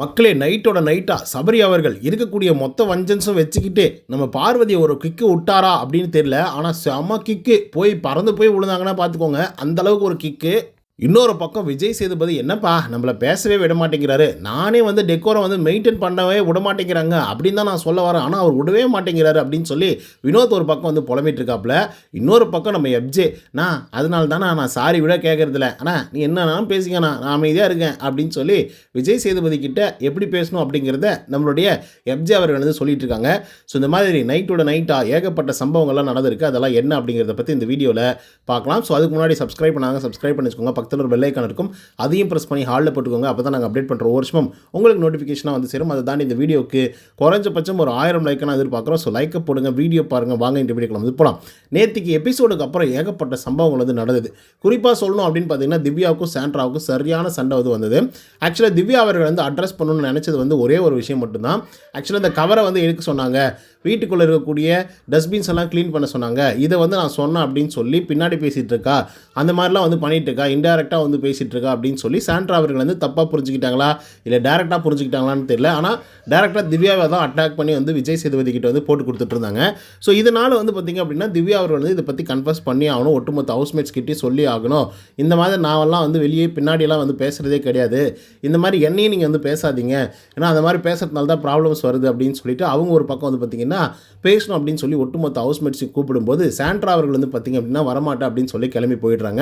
மக்களே நைட்டோட நைட்டா சபரி அவர்கள் இருக்கக்கூடிய மொத்த வஞ்சன்ஸும் வச்சுக்கிட்டு நம்ம பார்வதியை ஒரு கிக்கு விட்டாரா அப்படின்னு தெரியல. ஆனால் செம கிக்கு போய் பறந்து போய் விழுந்தாங்கன்னா பார்த்துக்கோங்க, அந்த அளவுக்கு ஒரு கிக்கு. இன்னொரு பக்கம் விஜய் சேதுபதி என்னப்பா நம்மளை பேசவே விட மாட்டேங்கிறாரு, நானே வந்து டெக்கோரை வந்து மெயின்டைன் பண்ணவே விட மாட்டேங்கிறாங்க அப்படின்னு தான் நான் சொல்ல வரேன், ஆனால் அவர் விடவே மாட்டேங்கிறாரு அப்படின்னு சொல்லி வினோத் ஒரு பக்கம் வந்து புலம்பிட்டு இருக்காப்புல. இன்னொரு பக்கம் நம்ம எப்ஜே, நான் அதனால தானே நான் சாரி விட கேட்கறதில்ல, ஆனால் நீ என்னன்னாலும் பேசிக்கண்ணா நான் அமைதியாக இருக்கேன் அப்படின்னு சொல்லி விஜய் சேதுபதி கிட்ட எப்படி பேசணும் அப்படிங்கிறத நம்மளுடைய எப்ஜே அவர்கள் வந்து சொல்லிட்டு இருக்காங்க. ஸோ இந்த மாதிரி நைட்டோட நைட்டாக ஏகப்பட்ட சம்பவங்கள்லாம் நடந்திருக்கு. அதெல்லாம் என்ன அப்படிங்கிறத பற்றி இந்த வீடியோவில் பார்க்கலாம். ஸோ அதுக்கு முன்னாடி சப்ஸ்கிரைப் பண்ணாங்க, சப்ஸ்கிரைப் பண்ணிச்சுக்கோங்க. பக்கத்தில் ஒரு பெல் ஐக்கான் இருக்கும், அதையும் ப்ரெஸ் பண்ணி ஹாலில் போட்டுக்கோங்க. அப்போ தான் நாங்கள் அப்டேட் பண்ணுற ஒவ்வொரு வருஷமும் உங்களுக்கு நோட்டிஃபிகேஷனாக வந்து சேரும். அதை தாண்டி இந்த வீடியோக்கு குறைஞ்சபட்சம் ஒரு 1000 லைக்கான எதிர்பார்க்குறோம். ஸோ லைக்கை போடுங்க, வீடியோ பாருங்கள், வாங்க இந்த வீடியோக்குள்ள வந்து போகலாம். நேற்றுக்கு எபிசோடுக்கு அப்புறம் ஏகப்பட்ட சம்பவங்கள் வந்து நடந்தது. குறிப்பாக சொல்லணும் அப்படின்னு பார்த்தீங்கன்னா திவ்யாவுக்கும் சாண்ட்ராவுக்கும் சரியான சண்டை வந்து வந்தது. ஆக்சுவலாக திவ்யா அவர்கள் வந்து அட்ரஸ் பண்ணணும்னு நினச்சது வந்து ஒரே ஒரு விஷயம் மட்டும்தான். ஆக்சுவலாக இந்த கவரை வந்து எடுக்க சொன்னாங்க, வீட்டுக்குள்ளே இருக்கக்கூடிய டஸ்ட்பின்ஸ் எல்லாம் க்ளீன் பண்ண சொன்னாங்க, இதை வந்து நான் சொன்னேன் அப்படின்னு சொல்லி பின்னாடி பேசிகிட்டு இருக்கா, அந்த மாதிரிலாம் வந்து பண்ணிகிட்டு இருக்கா, இன்டெரக்டாக வந்து பேசிகிட்டு இருக்கா அப்படின்னு சொல்லி சாண்ட்ரா அவர்கள் வந்து தப்பாக புரிஞ்சுக்கிட்டாங்களா இல்லை டேரெக்டாக புரிஞ்சுக்கிட்டாங்களான்னு தெரியல. ஆனால் டேரெக்டாக திவ்யாவை தான் அட்டாக் பண்ணி வந்து விஜய் சேதுபதி கிட்ட வந்து போட்டு கொடுத்துட்டு இருந்தாங்க. ஸோ இதனால் வந்து பார்த்திங்க அப்படின்னா திவ்யா அவர்கள் வந்து இதை பற்றி கன்ஃபர்ஸ் பண்ணி ஆகணும், ஒட்டுமொத்த ஹவுஸ்மேட்ஸ் கிட்டே சொல்லி ஆகணும். இந்த மாதிரி நாவெல்லாம் வந்து வெளியே பின்னாடியெல்லாம் வந்து பேசுகிறதே கிடையாது, இந்த மாதிரி என்னையும் நீங்கள் வந்து பேசாதீங்க, ஏன்னா அந்த மாதிரி பேசுறதுனால தான் ப்ராப்ளம்ஸ் வருது அப்படின்னு சொல்லிட்டு அவங்க ஒரு பக்கம் வந்து பார்த்திங்கன்னா பேசணும் அப்படின்னு சொல்லி ஒட்டுமொத்த ஹவுஸ்மேட்ஸுக்கு கூப்பிடும்போது சாண்ட்ரா அவர்கள் வந்து பார்த்திங்க அப்படின்னா வரமாட்டேன் அப்படின்னு சொல்லி கிளம்பி போயிடுறாங்க.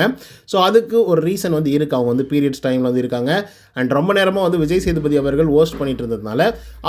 ஸோ அதுக்கு ஒரு ரீசன் வந்து இருக்குது, அவங்க வந்து பீரியட்ஸ் டைமில் வந்து இருக்காங்க அண்ட் ரொம்ப நேரமாக வந்து விஜய் சேதுபதி அவர்கள் ஹோஸ்ட் பண்ணிட்டு இருந்ததுனால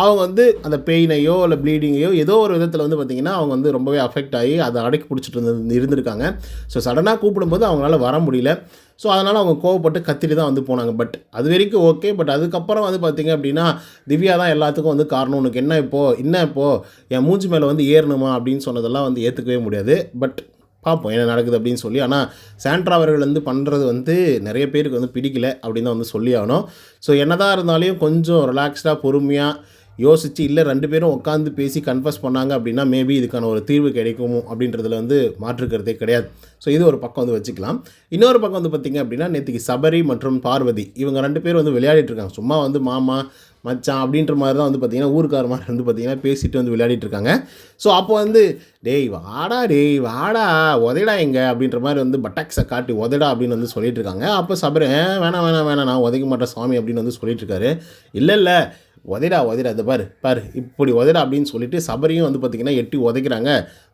அவங்க வந்து அந்த பெயினையோ இல்லை ப்ளீடிங்கையோ ஏதோ ஒரு விதத்தில் வந்து பார்த்திங்கன்னா அவங்க வந்து ரொம்பவே அஃபெக்ட் ஆகி அதை அடக்கி பிடிச்சிட்டு இருந்திருக்காங்க. ஸோ சடனாக கூப்பிடும்போது அவங்களால வர முடியல. ஸோ அதனால் அவங்க கோவப்பட்டு கத்திட்டு தான் வந்து போனாங்க. பட் அது வரைக்கும் ஓகே. பட் அதுக்கப்புறம் வந்து பார்த்திங்க அப்படின்னா திவ்யா தான் எல்லாத்துக்கும் வந்து காரணம், உனக்கு என்ன இப்போது என் மூஞ்சி மேலே வந்து ஏறணுமா அப்படின்னு சொன்னதெல்லாம் வந்து ஏற்றுக்கவே முடியாது. பட் பார்ப்போம் என்ன நடக்குது அப்படின்னு சொல்லி. ஆனால் சாண்ட்ரா அவர்கள் வந்து பண்ணுறது வந்து நிறைய பேருக்கு வந்து பிடிக்கல அப்படின்னு தான் வந்து சொல்லி ஆகணும். ஸோ என்னதான் இருந்தாலும் கொஞ்சம் ரிலாக்ஸ்டாக பொறுமையாக யோசித்து இல்லை 2 பேரும் உட்காந்து பேசி கன்ஃபர்ஸ் பண்ணாங்க அப்படின்னா மேபி இதுக்கான ஒரு தீர்வு கிடைக்கும் அப்படின்றதுல வந்து மாற்றுக்கிறதே கிடையாது. ஸோ இது ஒரு பக்கம் வந்து வச்சுக்கலாம். இன்னொரு பக்கம் வந்து பார்த்திங்க அப்படின்னா நேற்றுக்கு சபரி மற்றும் பார்வதி இவங்க 2 பேர் வந்து விளையாடிட்டு இருக்காங்க. சும்மா வந்து மாமா மச்சான் அப்படின்ற மாதிரி தான் வந்து பார்த்திங்கன்னா ஊருக்கார மாதிரி வந்து பார்த்திங்கன்னா பேசிட்டு வந்து விளையாடிட்டு இருக்காங்க. ஸோ அப்போ வந்து டேய் வாடா உதைடா எங்க அப்படின்ற மாதிரி வந்து பட்டாக்ஸை காட்டி உதைடா அப்படின்னு வந்து சொல்லிட்டு இருக்காங்க. அப்போ சபரி வேணாம் நான் உதைக்க மாட்டேன் சாமி அப்படின்னு வந்து சொல்லிட்டு இருக்காரு. இல்லை உதைடா அதை பாரு இப்படி உதைடா அப்படின்னு சொல்லிட்டு சபரியும் வந்து பார்த்திங்கன்னா எட்டி உதைக்கிறாங்க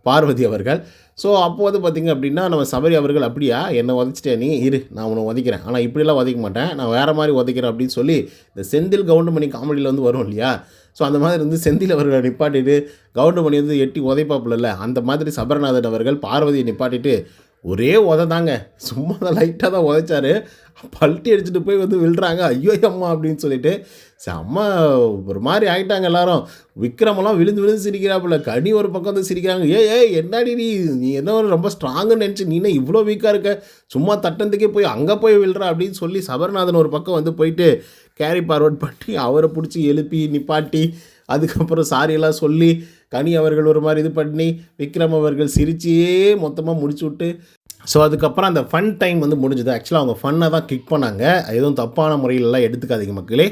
பார்வதி அவர்கள். ஸோ அப்போ வந்து பார்த்திங்க அப்படின்னா நம்ம சபரி அவர்கள் அப்படியா என்னை உதைச்சிட்டே நீ இரு நான் உன்னை உதைக்கிறேன், ஆனால் இப்படிலாம் உதைக்க மாட்டேன், நான் வேறு மாதிரி உதைக்கிறேன் அப்படின்னு சொல்லி இந்த செந்தில் கவுண்டமணி காமெடியில் வந்து வரும் இல்லையா. ஸோ அந்த மாதிரி வந்து செந்தில் அவர்களை நிப்பாட்டிட்டு கவுண்டமணி வந்து எட்டி உதைப்பாப்புல அந்த மாதிரி சபரநாதன் அவர்கள் பார்வதியை நிப்பாட்டிட்டு ஒரே தாங்க, சும்மா தான் லைட்டாக தான் உதைச்சாரு, பல்ட்டி அடிச்சுட்டு போய் வந்து விழுறாங்க. ஐயோ அம்மா அப்படின்னு சொல்லிட்டு செம்ம ஒரு மாதிரி ஆகிட்டாங்க எல்லாரும். விக்ரமெல்லாம் விழுந்து சிரிக்கிறாப்புல, கனி ஒரு பக்கம் வந்து சிரிக்கிறாங்க. என்னடி நீ என்ன ரொம்ப ஸ்ட்ராங்குன்னு நினச்சி நீ என்ன இவ்வளோ வீக்காக இருக்க, சும்மா தட்டத்துக்கே போய் அங்கே போய் விழுறா அப்படின்னு சொல்லி சபரநாதன் ஒரு பக்கம் வந்து போயிட்டு கேரி ஃபார்வர்ட் பண்ணி அவரை பிடிச்சி எழுப்பி நிப்பாட்டி அதுக்கப்புறம் சாரியெல்லாம் சொல்லி கனி அவர்கள் ஒரு மாதிரி இது பண்ணி விக்ரம் அவர்கள் சிரிச்சியே மொத்தமாக முடிச்சு விட்டு ஸோ அதுக்கப்புறம் அந்த ஃபன் டைம் வந்து முடிஞ்சுது. ஆக்சுவலாக அவங்க ஃபன்னை தான் கிளிக் பண்ணாங்க, எதுவும் தப்பான முறையிலலாம் எடுத்துக்காதீங்க மக்களே.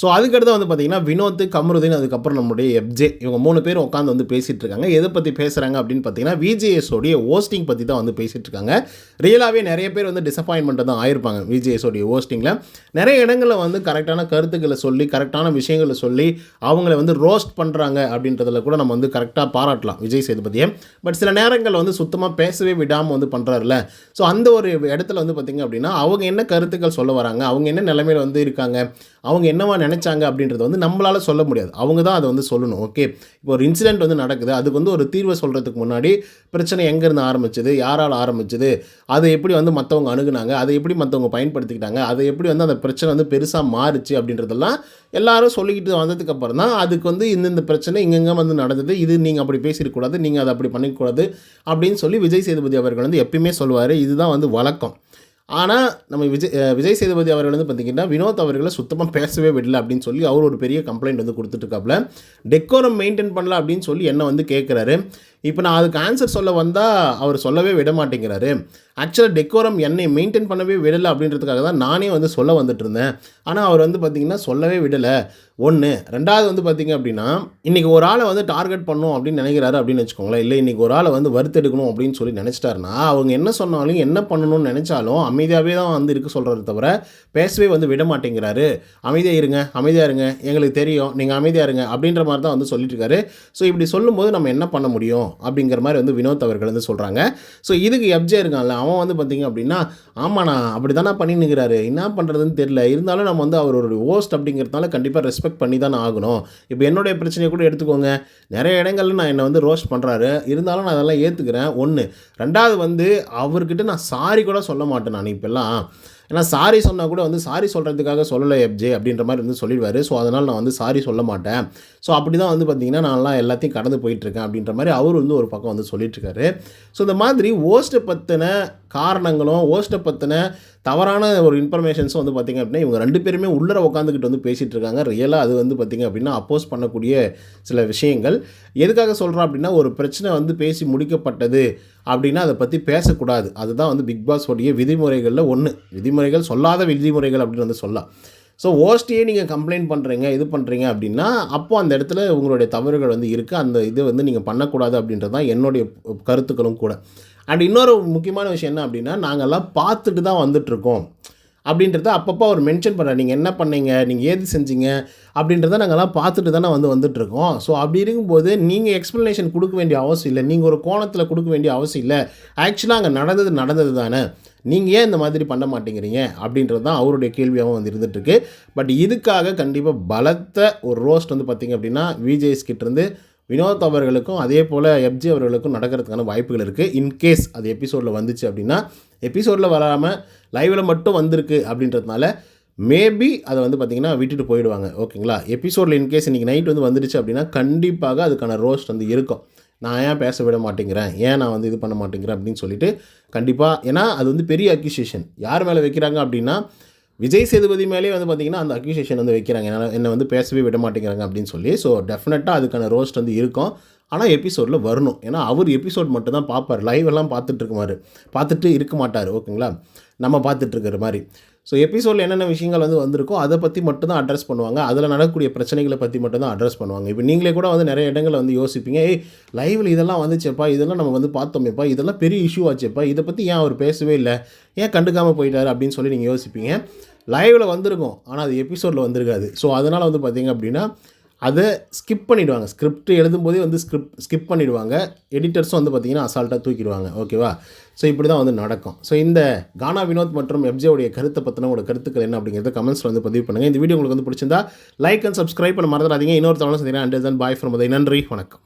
ஸோ அதுக்கடுத்து வந்து பார்த்திங்கன்னா வினோத், கமருதீன், அதுக்கப்புறம் நம்மளுடைய எப்ஜே இவங்க 3 பேரும் உட்காந்து வந்து பேசிகிட்டு இருக்காங்க. எதை பற்றி பேசுகிறாங்க அப்படின்னு பார்த்தீங்கன்னா விஜேஎஸோடைய ஹோஸ்டிங் பற்றி தான் வந்து பேசிகிட்டு இருக்காங்க. ரியலாகவே நிறைய பேர் வந்து டிசப்பாயின்மெண்ட்டு தான் ஆயிருப்பாங்க விஜேஎஸோடைய ஹோஸ்டிங்கில். நிறைய இடங்களில் வந்து கரெக்டான கருத்துக்களை சொல்லி கரெக்டான விஷயங்களை சொல்லி அவங்கள வந்து ரோஸ்ட் பண்ணுறாங்க அப்படின்றதில் கூட நம்ம வந்து கரெக்டாக பாராட்டலாம் விஜய் சேதுபதியை. பட் சில நேரங்களில் வந்து சுத்தமாக பேசவே விடாமல் வந்து பண்ணுறாருல. ஸோ அந்த ஒரு இடத்துல வந்து பார்த்திங்க அப்படின்னா அவங்க என்ன கருத்துக்கள் சொல்ல வராங்க, அவங்க என்ன நிலைமையில் வந்து இருக்காங்க, அவங்க என்னவா நினச்சாங்க அப்படின்றத வந்து நம்மளால் சொல்ல முடியாது, அவங்க தான் அதை வந்து சொல்லணும். ஓகே, இப்போ ஒரு இன்சிடெண்ட் வந்து நடக்குது, அதுக்கு வந்து ஒரு தீர்வை சொல்கிறதுக்கு முன்னாடி பிரச்சனை எங்கேருந்து ஆரம்பிச்சது, யாரால் ஆரம்பிச்சது, அதை எப்படி வந்து மற்றவங்க அணுகுனாங்க, அதை எப்படி மற்றவங்க பயன்படுத்திக்கிட்டாங்க, அதை எப்படி வந்து அந்த பிரச்சனை வந்து பெருசாக மாறுச்சு அப்படின்றதெல்லாம் எல்லாரும் சொல்லிக்கிட்டு வந்ததுக்கப்புறம் தான் அதுக்கு வந்து இந்த பிரச்சனை இங்கெங்கே வந்து நடந்தது, இது நீங்கள் அப்படி பேசிடக்கூடாது, நீங்கள் அதை அப்படி பண்ணிக்கூடாது அப்படின்னு சொல்லி விஜய் சேதுபதி அவர்கள் வந்து எப்பயுமே சொல்லுவார். இதுதான் வந்து வழக்கம். ஆனால் நம்ம விஜய் சேதுபதி அவர்கள் வந்து பார்த்திங்கன்னா வினோத் அவர்களை சுத்தமாக பேசவே விடல அப்படின்னு சொல்லி அவர் ஒரு பெரிய கம்ப்ளைண்ட் வந்து கொடுத்துட்ருக்காப்புல. டெக்கோரம் மெயின்டைன் பண்ணல அப்படின்னு சொல்லி என்ன வந்து கேட்குறாரு. இப்போ நான் அதுக்கு ஆன்சர் சொல்ல வந்தால் அவர் சொல்லவே விட மாட்டேங்கிறாரு. ஆக்சுவலாக டெக்கோரம் என்னை மெயின்டைன் பண்ணவே விடலை அப்படின்றதுக்காக தான் நானே வந்து சொல்ல வந்துட்டு இருந்தேன். ஆனால் அவர் வந்து பார்த்திங்கன்னா சொல்லவே விடலை. 1 2வது வந்து பார்த்திங்க அப்படின்னா, இன்றைக்கி ஒரு ஆளை வந்து டார்கெட் பண்ணணும் அப்படின்னு நினைக்கிறாரு அப்படின்னு வச்சுக்கோங்களேன். இல்லை இன்றைக்கி ஒரு ஆளை வந்து வறுத்தெடுக்கணும் அப்படின்னு சொல்லி நினச்சிட்டாருன்னா, அவங்க என்ன சொன்னாலும் என்ன பண்ணணும்னு நினச்சாலும் அமைதியாகவே தான் வந்து இருக்க சொல்கிறத தவிர பேசவே வந்து விட மாட்டேங்கிறாரு. அமைதியாக இருங்க, எங்களுக்கு தெரியும், நீங்கள் அமைதியாக இருங்க அப்படின்ற மாதிரி தான் வந்து சொல்லிட்டு இருக்காரு. ஸோ இப்படி சொல்லும்போது நம்ம என்ன பண்ண முடியும் அப்படிங்கிற மாதிரி வந்து வினோத் அவர்கள் வந்து சொல்கிறாங்க. ஸோ இதுக்கு எப்ஜே இருக்கான்ல, அவன் வந்து பார்த்திங்க அப்படின்னா, ஆமாண்ணா அப்படி தானே பண்ணின்னுக்கிறாரு, என்ன பண்ணுறதுன்னு தெரியல, இருந்தாலும் நம்ம வந்து அவர் ஒரு ஹோஸ்ட் அப்படிங்கிறதுனால கண்டிப்பாக ரெஸ்பெக்ட் பண்ணி தானே ஆகணும். இப்போ என்னுடைய பிரச்சனையை கூட எடுத்துக்கோங்க, நிறைய இடங்கள்ல நான் என்னை வந்து ரோஸ்ட் பண்ணுறாரு, இருந்தாலும் நான் அதெல்லாம் ஏற்றுக்கிறேன். 1 2வது வந்து அவர்கிட்ட நான் சாரி கூட சொல்ல மாட்டேன் நான் இப்போல்லாம். ஏன்னா சாரி சொன்னால் கூட வந்து சாரி சொல்கிறதுக்காக சொல்லலை எப்ஜே அப்படின்ற மாதிரி வந்து சொல்லிடுவார். ஸோ அதனால் நான் வந்து சாரி சொல்ல மாட்டேன். ஸோ அப்படி தான் வந்து பார்த்திங்கன்னா நான்லாம் எல்லாத்தையும் கடந்து போயிட்டுருக்கேன் அப்படின்ற மாதிரி அவர் வந்து ஒரு பக்கம் வந்து சொல்லிட்டுருக்காரு. ஸோ இந்த மாதிரி ஹோஸ்ட்டை பற்றின காரணங்களும் ஹோஸ்ட்டை பற்றின தவறான ஒரு இன்ஃபர்மேஷன்ஸும் வந்து பார்த்திங்க அப்படின்னா இவங்க 2 பேருமே உள்ளர உட்காந்துக்கிட்டு வந்து பேசிகிட்டு இருக்காங்க. ரியலாக அது வந்து பார்த்திங்க அப்படின்னா அப்போஸ் பண்ணக்கூடிய சில விஷயங்கள். எதுக்காக சொல்கிறோம் அப்படின்னா, ஒரு பிரச்சனை வந்து பேசி முடிக்கப்பட்டது அப்படின்னா அதை பற்றி பேசக்கூடாது. அதுதான் வந்து பிக் பாஸ் உடைய விதிமுறைகளில் 1. விதிமுறைகள் சொல்லாத விதிமுறைகள் அப்படின்னு வந்து சொல்லலாம். ஸோ ஹோஸ்ட்டையே நீங்கள் கம்ப்ளைண்ட் பண்ணுறீங்க, இது பண்ணுறீங்க அப்படின்னா, அப்போது அந்த இடத்துல உங்களுடைய தவறுகள் வந்து இருக்குது. அந்த இது வந்து நீங்கள் பண்ணக்கூடாது அப்படின்றது தான் என்னுடைய கருத்துக்களும் கூட. அண்ட் இன்னொரு முக்கியமான விஷயம் என்ன அப்படின்னா, நாங்கள்லாம் பார்த்துட்டு தான் வந்துட்ருக்கோம் அப்படின்றத அப்பப்போ அவர் மென்ஷன் பண்ணுறார். நீங்கள் என்ன பண்ணீங்க, நீங்கள் ஏது செஞ்சீங்க அப்படின்றத நாங்கள்லாம் பார்த்துட்டு தானே வந்துட்டுருக்கோம். ஸோ அப்படி இருக்கும்போது நீங்கள் எக்ஸ்ப்ளனேஷன் கொடுக்க வேண்டிய அவசியம் இல்லை, நீங்கள் ஒரு கோணத்தில் கொடுக்க வேண்டிய அவசியம் இல்லை. ஆக்சுவலாக அங்கே நடந்தது தானே, நீங்கள் ஏன் இந்த மாதிரி பண்ண மாட்டேங்கிறீங்க அப்படின்றது தான் அவருடைய கேள்வியாகவும் வந்து இருந்துகிட்ருக்கு. பட் இதுக்காக கண்டிப்பாக பலத்த ஒரு ரோஸ்ட் வந்து பார்த்திங்க அப்படின்னா விஜேஎஸ் கிட்டேருந்து வினோத் அவர்களுக்கும் அதே போல் எப்ஜே அவர்களுக்கும் நடக்கிறதுக்கான வாய்ப்புகள் இருக்குது. இன்கேஸ் அது எபிசோடில் வந்துச்சு அப்படின்னா, எபிசோடில் வராமல் லைவில் மட்டும் வந்திருக்கு அப்படின்றதுனால மேபி அதை வந்து பார்த்திங்கன்னா விட்டுட்டு போயிடுவாங்க. ஓகேங்களா? எபிசோடில் இன்கேஸ் இன்றைக்கி நைட் வந்து வந்துடுச்சு அப்படின்னா கண்டிப்பாக அதுக்கான ரோஸ்ட் வந்து இருக்கும். நான் ஏன் பேச விட மாட்டேங்கிறேன், ஏன் நான் வந்து இது பண்ண மாட்டேங்கிறேன் அப்படின்னு சொல்லிட்டு கண்டிப்பாக. ஏன்னா அது வந்து பெரிய அக்யூசியேஷன். யார் மேலே வைக்கிறாங்க அப்படின்னா, விஜய் சேதுபதி மேலே வந்து பார்த்திங்கன்னா அந்த அக்யூசியேஷன் வந்து வைக்கிறாங்க, என்னை வந்து பேசவே விட மாட்டேங்கிறாங்க அப்படின்னு சொல்லி. ஸோ டெஃபினட்டாக அதுக்கான ரோஸ்ட் வந்து இருக்கும். ஆனால் எபிசோடில் வரணும். ஏன்னா அவர் எபிசோட் மட்டும் தான் பார்ப்பார், லைவ் எல்லாம் பார்த்துட்டு இருக்க மாட்டார். ஓகேங்களா? நம்ம பார்த்துட்ருக்கிற மாதிரி. ஸோ எபிசோடில் என்னென்ன விஷயங்கள் வந்து வந்திருக்கோ அதை பற்றி மட்டும் தான் அட்ரஸ் பண்ணுவாங்க. அதில் நடக்கக்கூடிய பிரச்சனைகளை பற்றி மட்டும் தான் அட்ரஸ் பண்ணுவாங்க. இப்போ நீங்களே கூட வந்து நிறைய இடங்களில் வந்து யோசிப்பீங்க, லைவில் இதெல்லாம் வந்துச்சேப்பா, இதெல்லாம் நம்ம வந்து பார்த்தோமேப்பா, இதெல்லாம் பெரிய இஷ்யூ ஆச்சேப்பா, இதை பற்றி ஏன் அவர் பேசவே இல்லை, ஏன் கண்டுக்காமல் போயிட்டார் அப்படின்னு சொல்லி நீங்கள் யோசிப்பீங்க. லைவில் வந்திருக்கும், ஆனால் அது எபிசோடில் வந்திருக்காது. ஸோ அதனால் வந்து பார்த்திங்க அப்படின்னா அதை ஸ்கிப் பண்ணிவிடுவாங்க. ஸ்கிரிப்ட் எழுதும்போதே வந்து ஸ்கிப் பண்ணிவிடுவாங்க. எடிட்டர்ஸும் வந்து பார்த்திங்கன்னா அசால்ட்டாக தூக்கிடுவாங்க. ஓகேவா? ஸோ இப்படி தான் வந்து நடக்கும். ஸோ இந்த கானா வினோத் மற்றும் எப்ஜேவுடைய கருத்தை பற்றின உங்களோட கருத்துக்கள் என்ன அப்படிங்கிறத கமெண்ட்ஸில் வந்து பதிவு பண்ணுங்கள். இந்த வீடியோ உங்களுக்கு வந்து பிடிச்சிருந்தா லைக் அண்ட் சப்ஸ்கிரைப் பண்ண மறந்துடாதீங்க. இன்னொரு தவணை சந்திக்கிறேன். Until then bye from Uday. நன்றி, வணக்கம்.